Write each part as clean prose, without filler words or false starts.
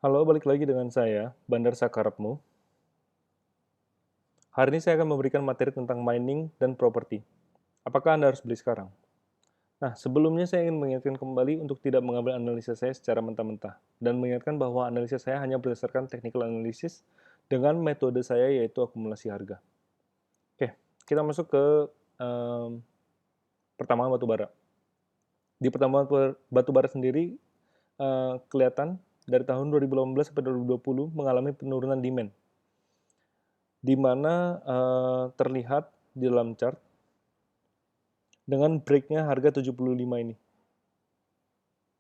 Halo, balik lagi dengan saya, Bandar Sakarapmu. Hari ini saya akan memberikan materi tentang mining dan properti. Apakah Anda harus beli sekarang? Nah, sebelumnya saya ingin mengingatkan kembali untuk tidak mengambil analisa saya secara mentah-mentah, dan mengingatkan bahwa analisa saya hanya berdasarkan technical analysis dengan metode saya yaitu akumulasi harga. Oke, kita masuk ke pertambangan batubara. Di pertambangan batubara sendiri, kelihatan dari tahun 2018 sampai 2020 mengalami penurunan demand di mana terlihat di dalam chart dengan break-nya harga 75 ini.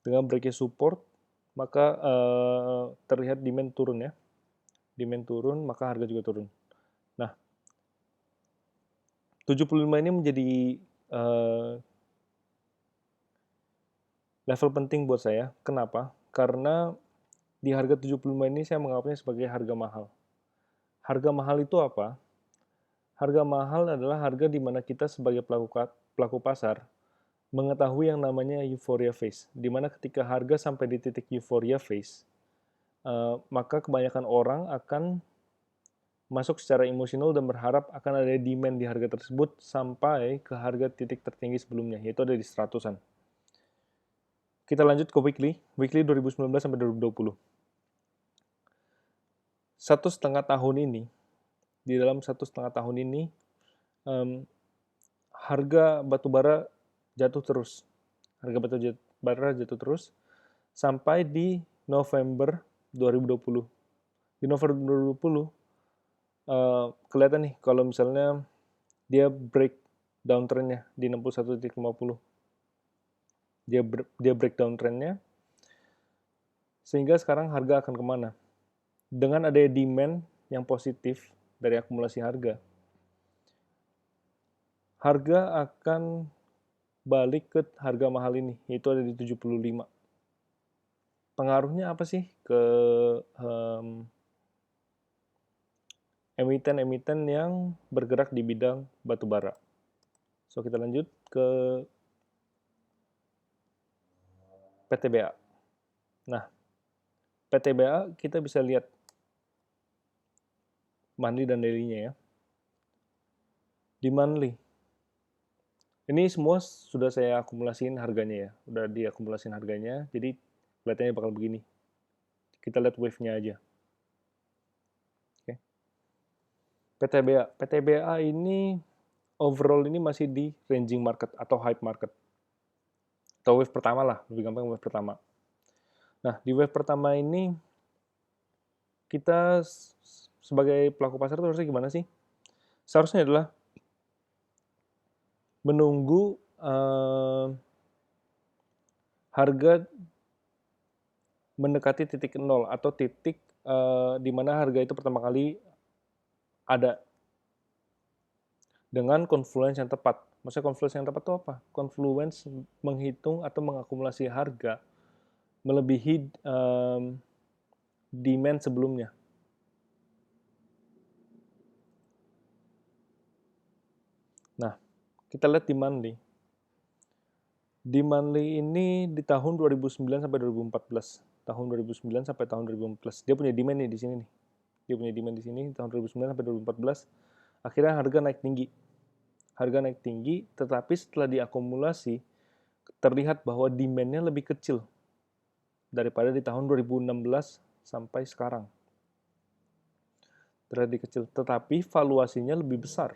Dengan break-nya support, maka terlihat demand turun ya. Demand turun, maka harga juga turun. Nah, 75 ini menjadi level penting buat saya. Kenapa? Karena di harga 75 ini saya menganggapnya sebagai harga mahal. Harga mahal itu apa? Harga mahal adalah harga di mana kita sebagai pelaku pasar mengetahui yang namanya euphoria phase, di mana ketika harga sampai di titik euphoria phase, maka kebanyakan orang akan masuk secara emosional dan berharap akan ada demand di harga tersebut sampai ke harga titik tertinggi sebelumnya, yaitu ada di 100-an. Kita lanjut ke weekly 2019 sampai 2020. 1,5 tahun ini, di dalam 1,5 tahun ini, harga batubara jatuh terus. Harga batubara jatuh terus sampai di November 2020. Di November 2020, kelihatan nih kalau misalnya dia break downtrendnya di 61,50. Dia break downtrendnya, sehingga sekarang harga akan kemana? Dengan adanya demand yang positif dari akumulasi harga, harga akan balik ke harga mahal ini, yaitu ada di 75. Pengaruhnya apa sih ke emiten-emiten yang bergerak di bidang batubara? So, kita lanjut ke PTBA. Nah, PTBA kita bisa lihat monthly dan daily-nya ya. Di monthly, ini semua sudah saya akumulasiin harganya ya. Udah diakumulasiin harganya, jadi kelihatannya bakal begini. Kita lihat wave-nya aja. Oke. PTBA. PTBA ini overall ini masih di ranging market atau hype market. Atau wave pertama lah, lebih gampang wave pertama. Nah, di wave pertama ini kita sebagai pelaku pasar itu harusnya gimana sih? Seharusnya adalah menunggu harga mendekati titik nol atau titik di mana harga itu pertama kali ada dengan confluence yang tepat. Maksudnya confluence yang tepat itu apa? Confluence menghitung atau mengakumulasi harga melebihi demand sebelumnya. Nah, kita lihat di monthly. Di monthly ini di tahun 2009 sampai 2014. Tahun 2009 sampai tahun 2014. Dia punya demand nih di sini nih. Dia punya demand di sini tahun 2009 sampai 2014. Akhirnya harga naik tinggi. Harga naik tinggi, tetapi setelah diakumulasi terlihat bahwa demand-nya lebih kecil daripada di tahun 2016 sampai sekarang. Terlihat lebih kecil, tetapi valuasinya lebih besar.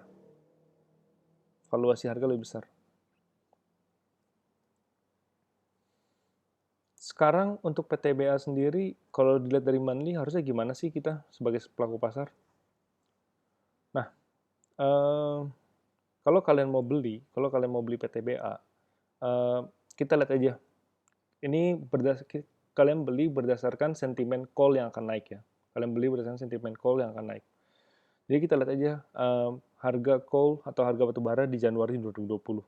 Valuasi harga lebih besar. Sekarang untuk PTBA sendiri, kalau dilihat dari monthly, harusnya gimana sih kita sebagai pelaku pasar? Nah, kalau kalian mau beli PTBA, kita lihat aja. Ini kalian beli berdasarkan sentimen call yang akan naik ya. Kalian beli berdasarkan sentimen call yang akan naik. Jadi kita lihat aja harga coal atau harga batubara di Januari 2020.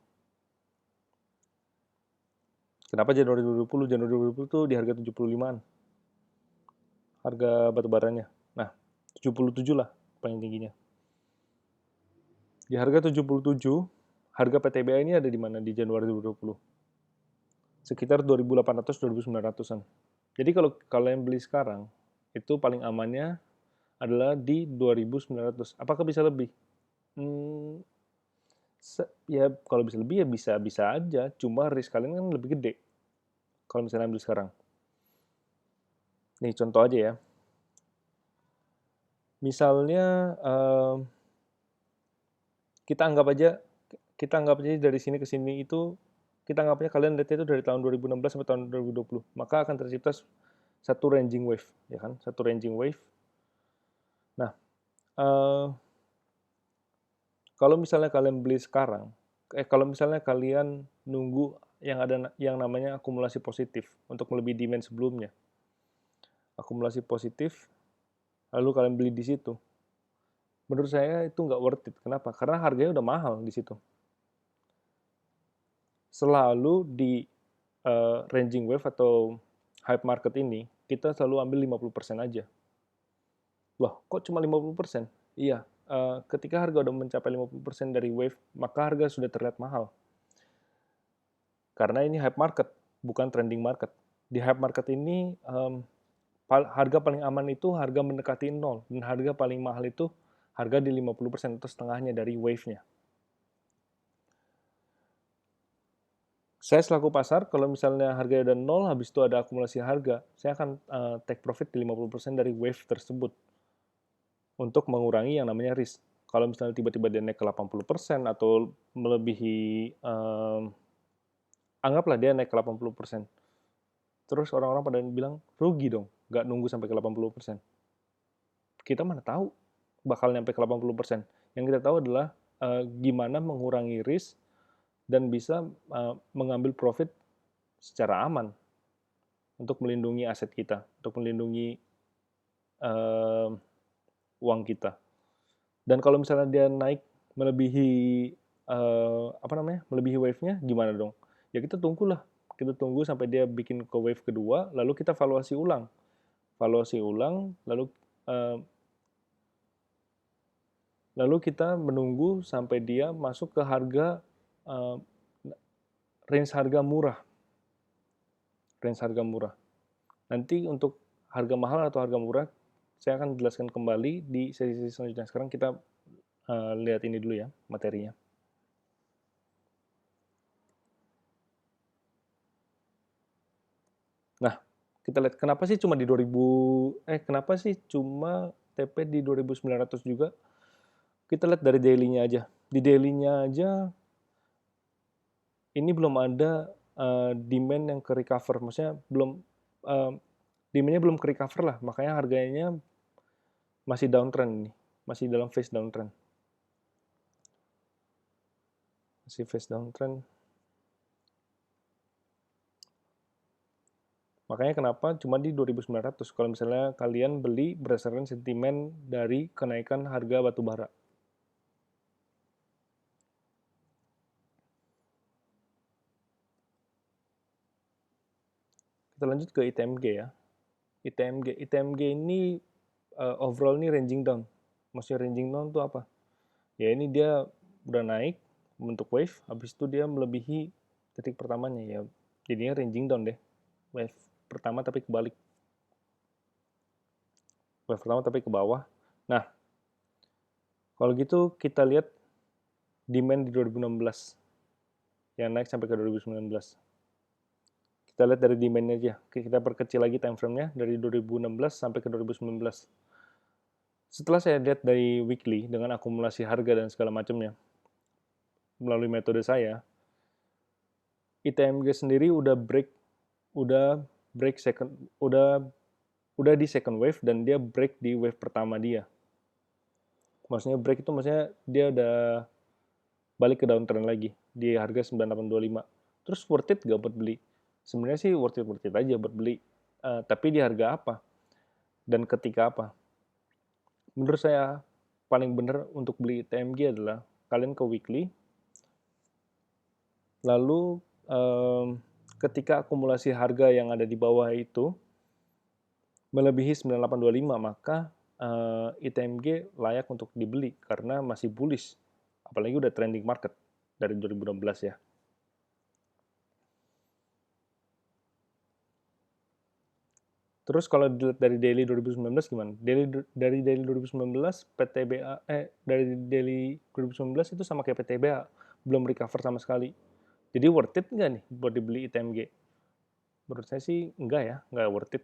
Kenapa Januari 2020? Januari 2020 tuh di harga 75-an. Harga batubaranya. Nah, 77 lah paling tingginya. Di harga 77, harga PTBA ini ada di mana di Januari 2020? Sekitar 2.800-2.900-an. Jadi kalau kalian beli sekarang, Itu paling amannya adalah di 2.900. Apakah bisa lebih? Ya kalau bisa lebih ya bisa aja, cuma risk kalian kan lebih gede kalau misalnya ambil sekarang. Nih contoh aja ya. Misalnya kita anggap aja dari sini ke sini itu, kita anggap aja kalian lihat itu dari tahun 2016 sampai tahun 2020, maka akan tercipta satu ranging wave, ya kan? Satu ranging wave. Nah, kalau misalnya kalian beli sekarang, kalau misalnya kalian nunggu yang namanya akumulasi positif untuk melebihi demand sebelumnya, akumulasi positif, lalu kalian beli di situ, menurut saya itu nggak worth it. Kenapa? Karena harganya udah mahal di situ. Selalu di ranging wave atau hype market ini, kita selalu ambil 50% aja. Loh, kok cuma 50%? Iya, ketika harga udah mencapai 50% dari wave, maka harga sudah terlihat mahal. Karena ini hype market, bukan trending market. Di hype market ini, harga paling aman itu harga mendekati 0, dan harga paling mahal itu harga di 50% atau setengahnya dari wave-nya. Saya selaku pasar, kalau misalnya harganya udah 0, habis itu ada akumulasi harga, saya akan take profit di 50% dari wave tersebut untuk mengurangi yang namanya risk. Kalau misalnya tiba-tiba dia naik ke 80% atau melebihi, anggaplah dia naik ke 80%. Terus orang-orang pada bilang, rugi dong, nggak nunggu sampai ke 80%. Kita mana tahu bakal nyampe ke 80%. Yang kita tahu adalah gimana mengurangi risk dan bisa mengambil profit secara aman untuk melindungi aset kita, untuk melindungi uang kita. Dan kalau misalnya dia naik melebihi melebihi wave-nya, gimana dong? Ya kita tunggulah, kita tunggu sampai dia bikin ke wave kedua, lalu kita valuasi ulang, lalu kita menunggu sampai dia masuk ke harga range harga murah. Nanti untuk harga mahal atau harga murah, saya akan jelaskan kembali di sesi selanjutnya. Sekarang kita lihat ini dulu ya, materinya. Nah, kita lihat kenapa sih cuma TP di 2.900 juga? Kita lihat dari daily-nya aja. Di daily-nya aja ini belum ada demand yang ke recover, maksudnya demandnya belum ke recover lah, makanya harganya masih downtrend nih, masih dalam phase downtrend. Makanya kenapa cuma di 2.900 kalau misalnya kalian beli berdasarkan sentimen dari kenaikan harga batu bara. Kita lanjut ke ITMG ya. ITMG ini overall ini ranging down. Maksudnya ranging down itu apa? Ya ini dia udah naik bentuk wave, habis itu dia melebihi titik pertamanya ya. Jadinya ranging down deh. Wave pertama tapi kebalik. Wave pertama tapi ke bawah. Nah, kalau gitu kita lihat demand di 2016 yang naik sampai ke 2019. Kita lihat dari demand-nya aja. Kita perkecil lagi time frame-nya dari 2016 sampai ke 2019. Setelah saya lihat dari weekly dengan akumulasi harga dan segala macamnya melalui metode saya, ITMG sendiri udah di second wave dan dia break di wave pertama dia. Maksudnya break itu maksudnya dia udah balik ke downtrend lagi di harga 9825. Terus worth it gak buat beli? Sebenarnya sih worth it aja buat beli. Tapi di harga apa? Dan ketika apa? Menurut saya paling benar untuk beli TMG adalah kalian ke weekly, lalu ketika akumulasi harga yang ada di bawah itu melebihi 9825, maka ITMG layak untuk dibeli karena masih bullish. Apalagi udah trending market dari 2016 ya. Terus kalau dilihat dari daily 2019 gimana? Dari daily 2019 PTBA dari daily 2019 itu sama kayak PTBA, belum recover sama sekali. Jadi worth it nggak nih buat dibeli ITMG? Menurut saya sih enggak ya, nggak worth it.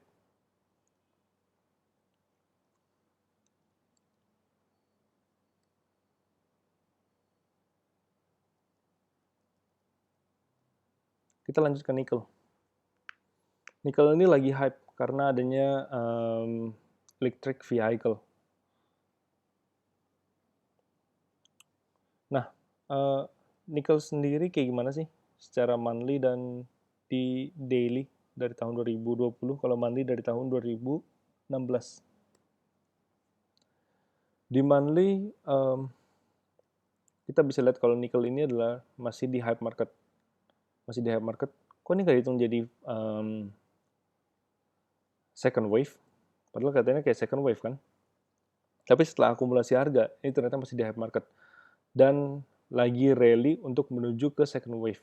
Kita lanjut ke nikel. Nikel ini lagi hype karena adanya electric vehicle. Nah, nikel sendiri kayak gimana sih secara monthly dan di daily dari tahun 2020, kalau monthly dari tahun 2016. Di monthly kita bisa lihat kalau nikel ini adalah masih di hype market. Masih di hype market. Kok ini nggak hitung jadi second wave? Padahal katanya kayak second wave kan. Tapi setelah akumulasi harga, ini ternyata masih di hype market. Dan lagi rally untuk menuju ke second wave.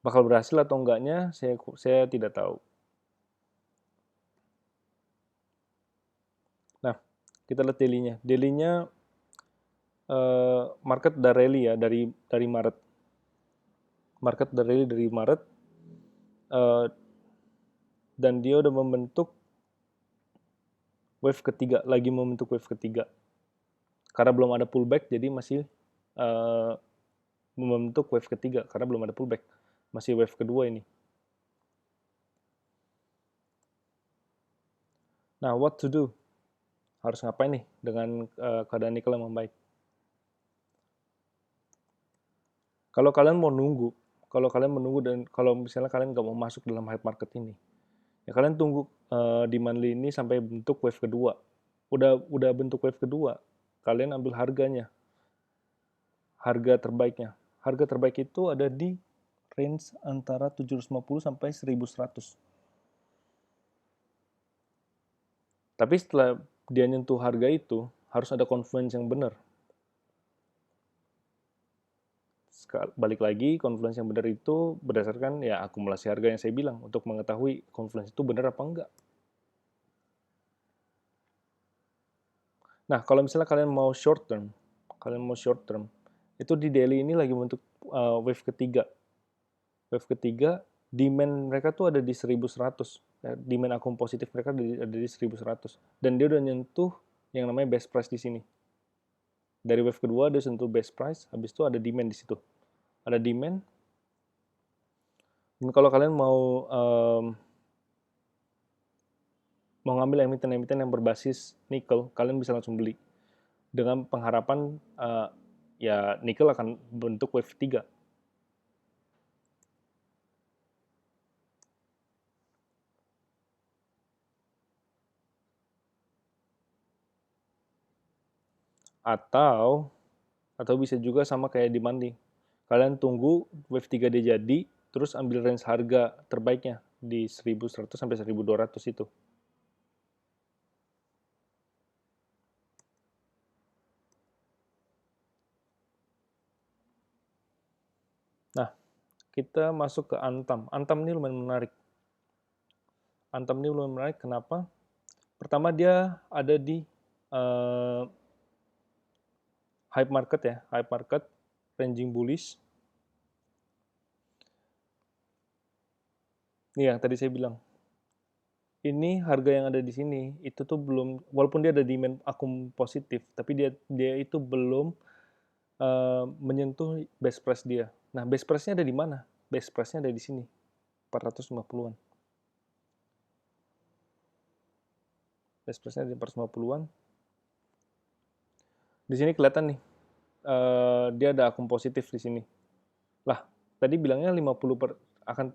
Bakal berhasil atau enggaknya, saya tidak tahu. Nah, kita lihat daily-nya. Daily-nya market udah rally ya dari Maret. Market udah rally dari Maret. Dan dia udah membentuk wave ketiga, lagi membentuk wave ketiga. Karena belum ada pullback, jadi masih membentuk wave ketiga, karena belum ada pullback. Masih wave kedua ini. Nah, what to do? Harus ngapain nih dengan keadaan nikel yang membaik? Kalau kalian menunggu dan kalau misalnya kalian nggak mau masuk dalam hype market ini, ya kalian tunggu demand ini sampai bentuk wave kedua. Udah bentuk wave kedua, kalian ambil harganya, harga terbaiknya. Harga terbaik itu ada di range antara 750 sampai 1100. Tapi setelah dia nyentuh harga itu, harus ada confluence yang benar. Balik lagi, confluence yang benar itu berdasarkan ya akumulasi harga yang saya bilang untuk mengetahui confluence itu benar apa enggak. Nah, kalau misalnya kalian mau short term, itu di daily ini lagi bentuk wave ketiga. Wave ketiga, demand mereka tuh ada di 1100. Demand akum positif mereka ada di 1100. Dan dia udah nyentuh yang namanya best price di sini. Dari wave kedua dia sentuh best price, habis itu ada demand di situ. Ada demand. Dan kalau kalian mau ngambil emiten-emiten yang berbasis nikel, kalian bisa langsung beli dengan pengharapan ya nikel akan bentuk wave 3. Atau bisa juga sama kayak di monthly. Kalian tunggu wave 3 dia jadi, terus ambil range harga terbaiknya di 1100 sampai 1200 itu. Nah, kita masuk ke Antam. Antam ini lumayan menarik. Kenapa? Pertama dia ada di hype market ya, ranging bullish. Ini yang tadi saya bilang. Ini harga yang ada di sini itu tuh belum, walaupun dia ada demand akum positif, tapi dia itu belum menyentuh best price dia. Nah, best price-nya ada di mana? Best price-nya ada di sini, 450-an. Best price-nya ada di 450-an. Di sini kelihatan nih, dia ada akum positif di sini. Lah, tadi bilangnya 50 akan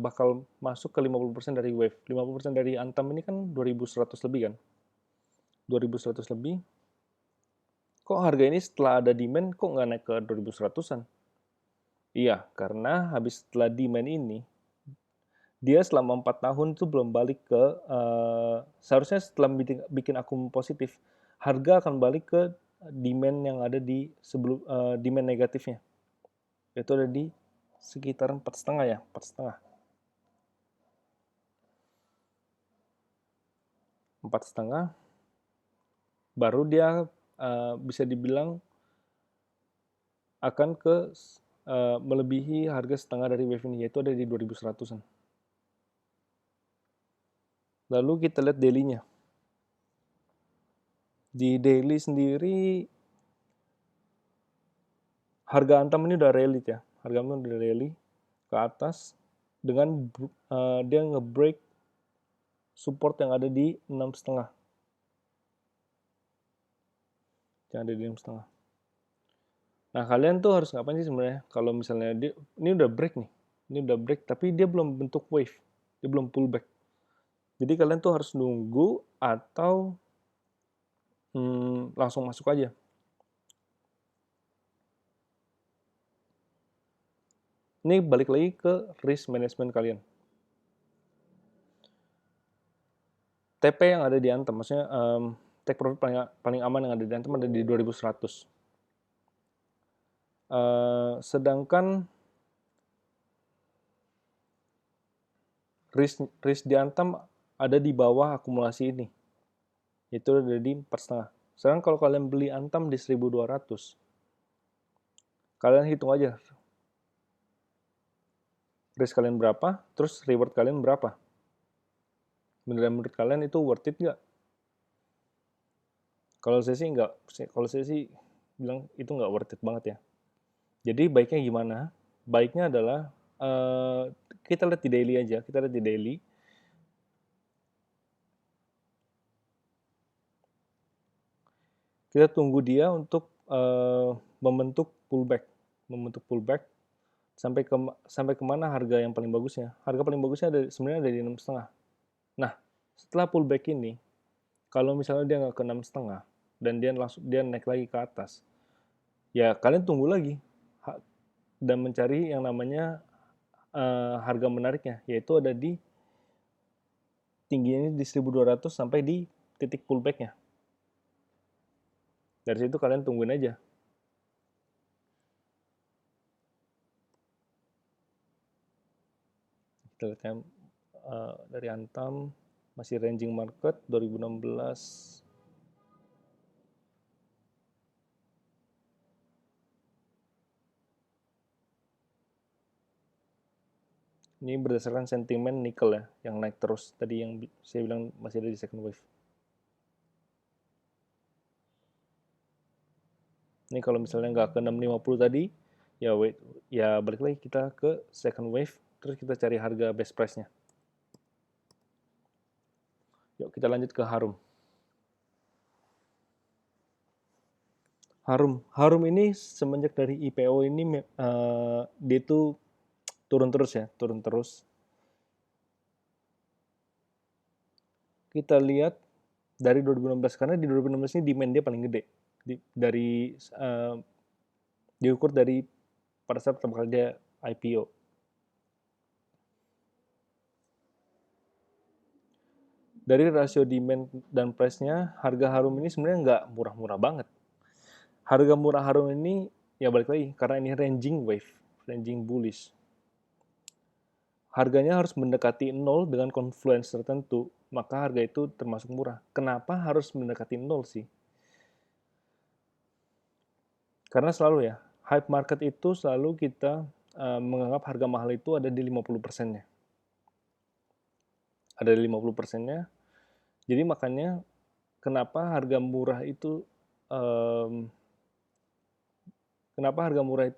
bakal masuk ke 50% dari wave. 50% dari Antam ini kan 2100 lebih kan? 2100 lebih. Kok harga ini setelah ada demand kok nggak naik ke 2100-an? Iya, karena habis setelah demand ini, dia selama 4 tahun itu belum balik ke, seharusnya setelah bikin akum positif, harga akan balik ke demand yang ada di sebelum demand negatifnya. Itu ada di sekitar 4,5 ya, 4,5. 4,5, baru dia bisa dibilang akan melebihi harga setengah dari wave ini, yaitu ada di 2100-an. Lalu kita lihat daily-nya. Di daily sendiri, harga Antam ini udah rally ya. Harga Antam udah rally ke atas dengan dia nge-break support yang ada di 6,5. Yang ada di 6,5. Nah, kalian tuh harus ngapain sih sebenarnya? Kalau misalnya ini udah break nih. Ini udah break, tapi dia belum bentuk wave. Dia belum pullback. Jadi kalian tuh harus nunggu atau langsung masuk aja. Ini balik lagi ke risk management kalian. TP yang ada di Antam, maksudnya take profit paling aman yang ada di Antam ada di 2100. Sedangkan risk di Antam ada di bawah akumulasi ini. Itu ada di 4,5. Sekarang kalau kalian beli Antam di 1200, kalian hitung aja risk kalian berapa, terus reward kalian berapa. Beneran menurut kalian itu worth it nggak? Kalau saya sih nggak. Kalau saya sih bilang itu nggak worth it banget ya. Jadi baiknya gimana? Baiknya adalah kita lihat di daily aja. Kita lihat di daily. Kita tunggu dia untuk membentuk pullback sampai kemana harga yang paling bagusnya. Harga paling bagusnya sebenarnya ada di 6,5. Nah, setelah pullback ini, kalau misalnya dia nggak ke 6,5 dan dia naik lagi ke atas, ya kalian tunggu lagi dan mencari yang namanya harga menariknya, yaitu ada di tingginya di 1200 sampai di titik pullbacknya. Dari situ kalian tungguin aja. Kita lihat dari Antam masih ranging market 2016. Ini berdasarkan sentimen nikel ya, yang naik terus. Tadi yang saya bilang masih ada di second wave. Ini kalau misalnya nggak ke 650 tadi, ya balik lagi kita ke second wave, terus kita cari harga best price-nya. Yuk kita lanjut ke Harum. Harum ini semenjak dari IPO ini dia itu turun terus. Kita lihat dari 2016, karena di 2016 ini demand dia paling gede. Diukur dari pada saat pertama kali dia IPO. Dari rasio demand dan price-nya, harga Harum ini sebenarnya nggak murah-murah banget. Harga murah Harum ini, ya balik lagi, karena ini ranging wave, ranging bullish. Harganya harus mendekati 0 dengan confluence tertentu, maka harga itu termasuk murah. Kenapa harus mendekati 0 sih? Karena selalu ya, hype market itu selalu kita menganggap harga mahal itu ada di 50%-nya. Ada di 50%-nya. Jadi makanya kenapa harga murah itu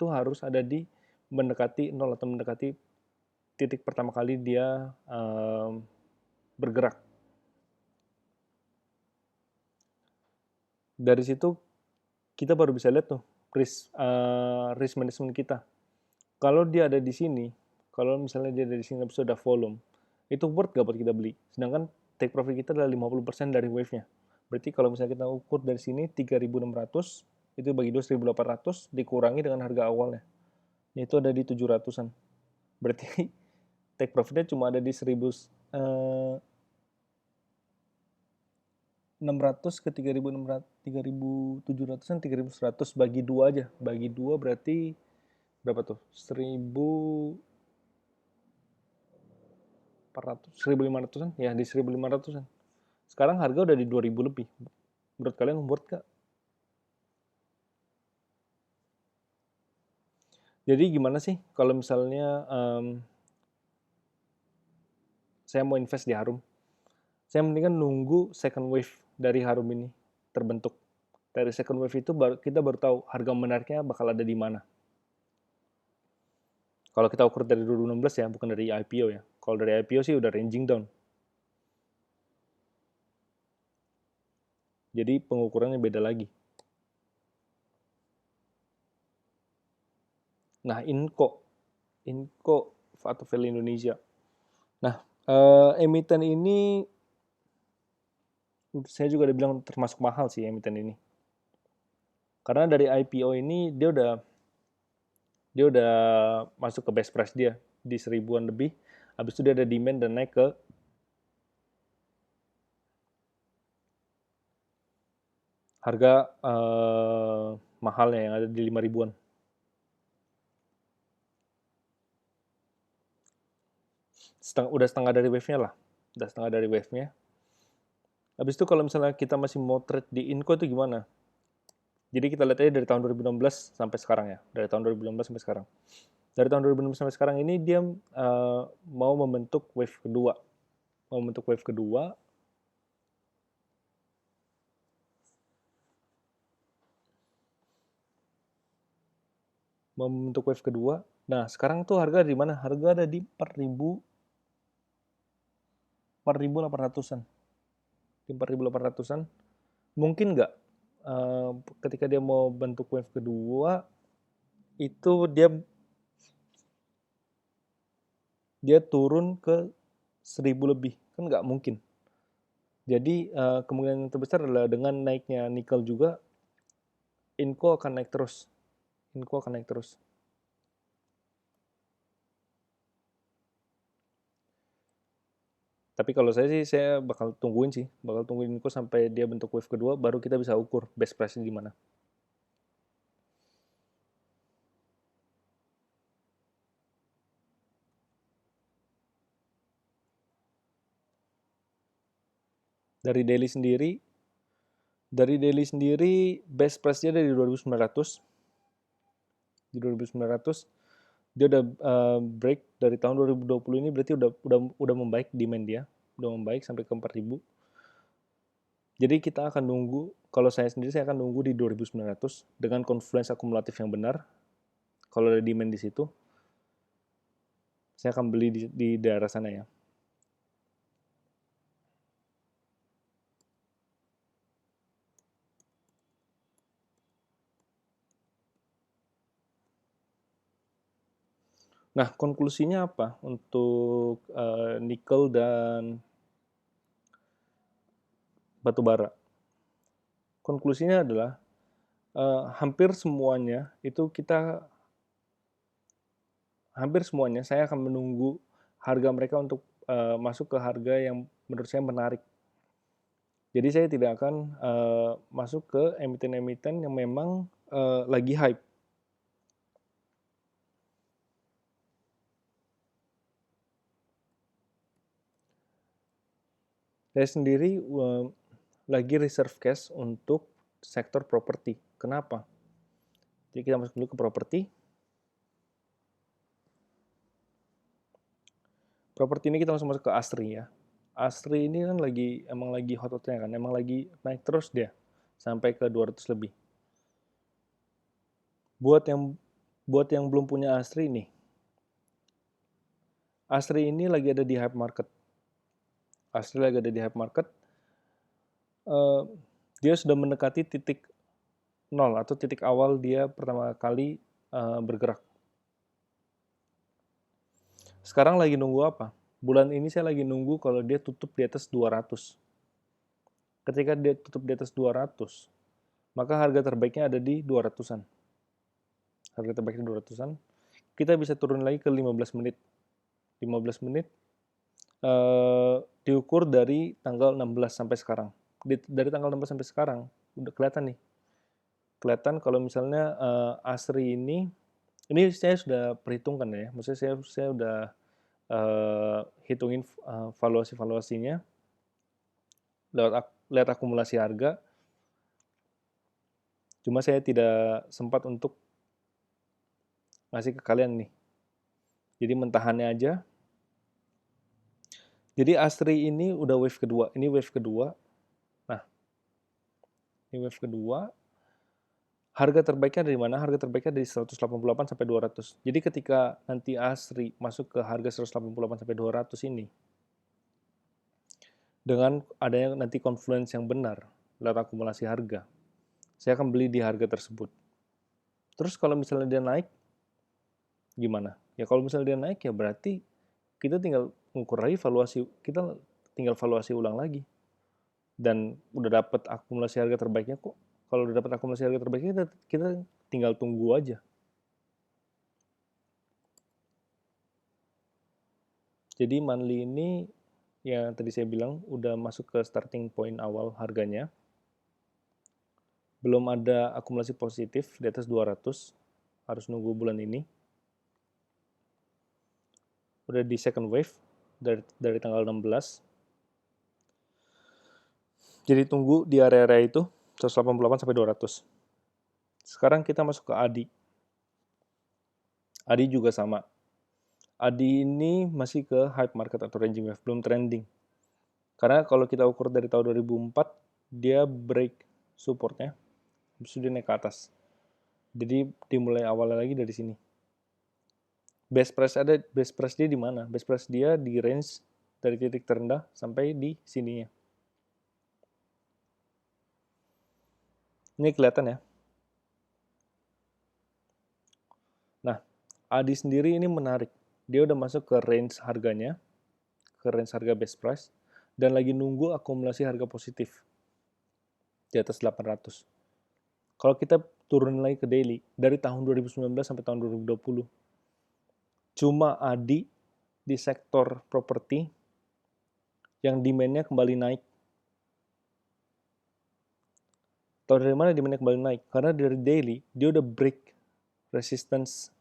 harus ada di mendekati 0 atau mendekati titik pertama kali dia bergerak. Dari situ kita baru bisa lihat tuh risk management kita. Kalau dia ada di sini, kalau misalnya dia ada di sini tapi sudah volume, itu worth gak buat kita beli. Sedangkan take profit kita adalah 50% dari wave-nya. Berarti kalau misalnya kita ukur dari sini 3.600, itu bagi 2.800 dikurangi dengan harga awalnya. Itu ada di 700-an. Berarti take profitnya cuma ada di 1.600 ke 3.700-an, 3.100 bagi 2 aja. Bagi 2 berarti berapa tuh? 1.500-an? Ya, di 1.500-an. Sekarang harga udah di 2000 lebih. Menurut kalian worth nggak? Jadi gimana sih kalau misalnya saya mau invest di Harum? Saya mendingan nunggu second wave dari Harum ini terbentuk. Dari second wave itu kita baru tahu harga menariknya bakal ada di mana. Kalau kita ukur dari 2016 ya, bukan dari IPO ya. Kalau dari IPO sih udah ranging down. Jadi pengukurannya beda lagi. Nah, Inco atau Value Indonesia. Nah, emiten ini saya juga udah bilang termasuk mahal sih emiten ini. Karena dari IPO ini dia udah masuk ke best price dia di 1000-an lebih. Habis itu dia ada demand dan naik ke harga mahalnya yang ada di 5 ribuan. Udah setengah dari wave-nya lah. Udah setengah dari wave-nya. Habis itu kalau misalnya kita masih mau trade di Inco itu gimana? Jadi kita lihat aja dari tahun 2016 sampai sekarang ya. Dari tahun 2016 sampai sekarang. Dari tahun 2016 sampai sekarang ini dia mau membentuk wave kedua. Mau membentuk wave kedua. Mau membentuk wave kedua. Nah, sekarang tuh harga di mana? Harga ada di 4.800-an. Di 4.800-an. Mungkin nggak ketika dia mau bentuk wave kedua itu dia turun ke 1000 lebih, kan nggak mungkin. Jadi kemungkinan yang terbesar adalah dengan naiknya nikel juga, Inco akan naik terus. Inco akan naik terus. Tapi kalau saya sih, saya bakal tungguin Inco sampai dia bentuk wave kedua, baru kita bisa ukur best price di mana. Dari daily sendiri best price-nya dari 2.900. Di 2.900 dia udah break dari tahun 2020 ini, berarti udah membaik demand dia, udah membaik sampai ke 4.000. Jadi kita akan nunggu, kalau saya sendiri saya akan nunggu di 2.900 dengan confluence akumulatif yang benar. Kalau ada demand di situ, saya akan beli di daerah sana ya. Nah, konklusinya apa untuk nikel dan batu bara? Konklusinya adalah hampir semuanya saya akan menunggu harga mereka untuk masuk ke harga yang menurut saya menarik. Jadi saya tidak akan masuk ke emiten-emiten yang memang lagi hype. Saya sendiri lagi reserve cash untuk sektor properti. Kenapa? Jadi kita masuk dulu ke properti. Properti ini kita langsung masuk ke ASRI ya. ASRI ini kan emang lagi hot-hotnya kan, emang lagi naik terus dia sampai ke 200 lebih. Buat yang belum punya ASRI nih, ASRI ini lagi ada di hype market. ASRI lagi ada di hype market. Dia sudah mendekati titik nol atau titik awal dia pertama kali bergerak. Sekarang lagi nunggu apa? Bulan ini saya lagi nunggu kalau dia tutup di atas 200. Ketika dia tutup di atas 200, maka harga terbaiknya ada di 200-an. Harga terbaiknya 200-an. Kita bisa turun lagi ke 15 menit. 15 menit diukur dari tanggal 16 sampai sekarang. Dari tanggal 16 sampai sekarang, udah kelihatan nih. Kelihatan kalau misalnya ASRI ini saya sudah perhitungkan ya. Maksudnya saya udah hitungin valuasi-valuasinya. lihat akumulasi harga. Cuma saya tidak sempat untuk ngasih ke kalian nih. Jadi mentahannya aja. Jadi ASRI ini udah wave kedua. Ini wave kedua. Nah, ini wave kedua. Harga terbaiknya dari mana? Harga terbaiknya dari 188 sampai 200. Jadi ketika nanti ASRI masuk ke harga 188 sampai 200 ini, dengan adanya nanti confluence yang benar, lewat akumulasi harga, saya akan beli di harga tersebut. Terus kalau misalnya dia naik, gimana? Ya kalau misalnya dia naik, ya berarti kita tinggal mengukur lagi kita tinggal valuasi ulang lagi. Dan udah dapat akumulasi harga terbaiknya kok. Kalau udah dapat akumulasi harga terbaiknya, kita tinggal tunggu aja. Jadi monthly ini yang tadi saya bilang udah masuk ke starting point awal harganya. Belum ada akumulasi positif di atas 200, harus nunggu bulan ini. Udah di second wave dari tanggal 16. Jadi tunggu di area-area itu 188 sampai 200. Sekarang kita masuk ke ADI. ADI juga sama. ADI ini masih ke hype market atau ranging wave, belum trending. Karena kalau kita ukur dari tahun 2004, dia break supportnya, habis itu dia naik ke atas. Jadi dimulai awalnya lagi dari sini. Base price dia di mana? Base price dia di range dari titik terendah sampai di sininya. Ini kelihatan ya. Nah, ADI sendiri ini menarik. Dia udah masuk ke range harganya, ke range harga base price, dan lagi nunggu akumulasi harga positif di atas 800. Kalau kita turun lagi ke daily, dari tahun 2019 sampai tahun 2020, cuma ADI di sektor properti yang demand-nya kembali naik. Tahu dari mana demand-nya kembali naik? Karena dari daily, dia udah break resistance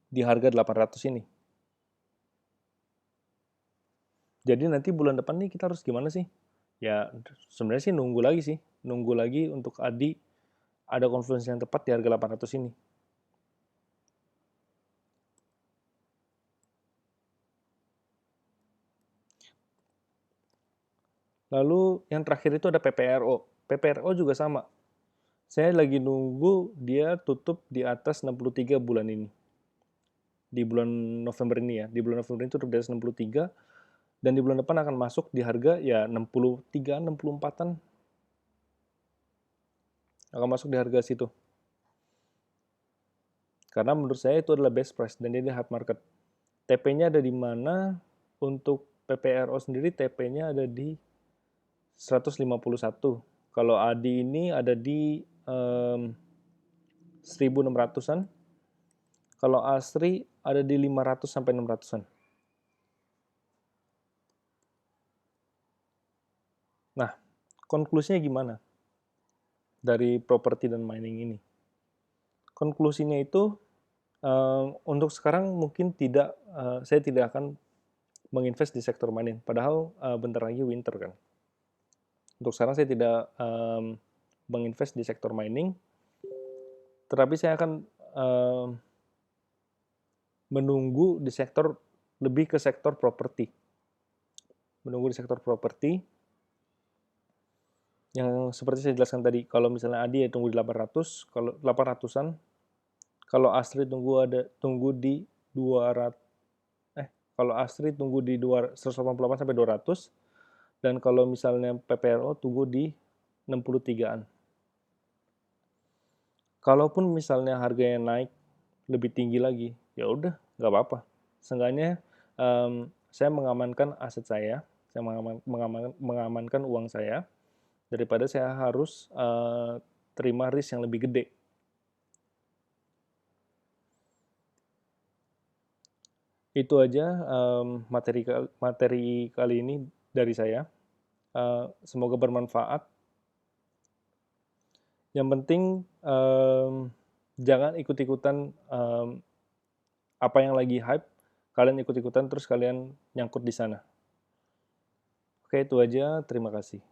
di harga 800 ini. Jadi nanti bulan depan nih kita harus gimana sih? Ya sebenarnya sih nunggu lagi untuk ADI ada confluence yang tepat di harga 800 ini. Lalu yang terakhir itu ada PPRO. PPRO juga sama. Saya lagi nunggu dia tutup di atas 63 bulan ini. Di bulan November ini ya. Di bulan November ini tutup di atas 63. Dan di bulan depan akan masuk di harga ya 63, 64-an. Akan masuk di harga situ. Karena menurut saya itu adalah best price dan ini hard market. TP-nya ada di mana? Untuk PPRO sendiri TP-nya ada di 151. Kalau ADI ini ada di 1600-an. Kalau ASRI ada di 500 sampai 600-an. Nah, konklusinya gimana dari properti dan mining ini? Konklusinya itu untuk sekarang mungkin saya tidak akan menginvest di sektor mining. Padahal bentar lagi winter kan. Untuk sekarang saya tidak menginvest di sektor mining. Tetapi saya akan menunggu di sektor lebih ke sektor properti. Menunggu di sektor properti yang seperti saya jelaskan tadi. Kalau misalnya ADI ya tunggu di 800, kalau 800-an. Kalau ASRI tunggu di 200 kalau ASRI tunggu di 188 sampai 200 dan kalau misalnya PPRO tunggu di 63-an. Kalaupun misalnya harganya naik lebih tinggi lagi, ya udah nggak apa-apa. Seenggaknya saya mengamankan aset saya mengamankan uang saya daripada saya harus terima risk yang lebih gede. Itu aja materi kali ini dari saya. Semoga bermanfaat. Yang penting jangan ikut-ikutan apa yang lagi hype, kalian ikut-ikutan terus kalian nyangkut di sana. Oke, itu aja. Terima kasih.